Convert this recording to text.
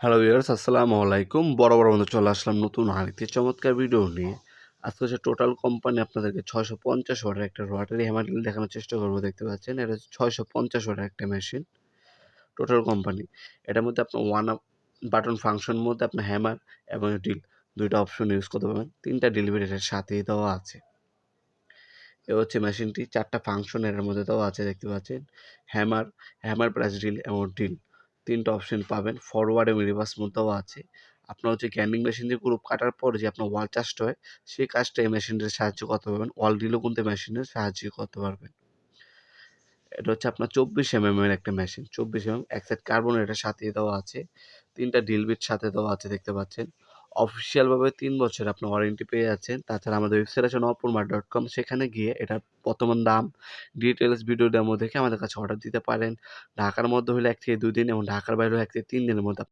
Hello viewers, আসসালামু আলাইকুম। বড় বন্ধু চলে আসলাম নতুন আরেকটি চমৎকার ভিডিও নিয়ে। আজকে হচ্ছে টোটাল কোম্পানি আপনাদেরকে 650 ওয়াটের একটা রটারি হ্যামার ড্রিল দেখানোর চেষ্টা করবো। দেখতে পাচ্ছেন এটা হচ্ছে 650 ওয়াটের একটা মেশিন, টোটাল কোম্পানি। এটার মধ্যে আপনার ওয়ান আপ বাটন ফাংশন মধ্যে আপনার হ্যামার এবং ড্রিল দুইটা অপশন ইউজ করতে পারবেন। 3টা ডেলিভারি এটার সাথেই দেওয়া আছে। এ হচ্ছে মেশিনটি 4টা ফাংশন এর মধ্যে দেওয়া আছে, দেখতে পাচ্ছেন। হ্যামার, হ্যামার প্লাস ড্রিল এবং ড্রিল 3টা অপশন পাবেন। ফরওয়ার্ড এবং রিভার্স মোডটাও আছে। আপনার হচ্ছে গ্রাইন্ডিং মেশিন দিয়ে গ্রুপ কাটার পর যে আপনার ওয়াল চাষটা হয়, সেই কাজটা এই মেশিনটির সাহায্য করতে পারবেন। ওয়াল ড্রিলও কিন্তু মেশিনের সাহায্য করতে পারবেন। এটা হচ্ছে আপনার 24 এর একটা মেশিন। 24 এক সাইড কার্বন এটার সাথেই দেওয়া আছে। 3টা ড্রিল বিট সাথে দেওয়া আছে, দেখতে পাচ্ছেন। অফিসিয়াল ভাবে 3 বছর আপনি ওয়ারেন্টি পেয়ে যাচ্ছেন। তাছাড়া আমাদের ওয়েবসাইট আছে nopurmart.com, সেখানে গিয়ে এটার বর্তমান দাম, ডিটেইলস ভিডিও ডেমো দেখে আমাদের কাছে অর্ডার দিতে পারেন। ঢাকার মধ্যে হলে 1 থেকে 2 দিন এবং ঢাকার বাইরে হলে 1 থেকে 3 দিনের মধ্যে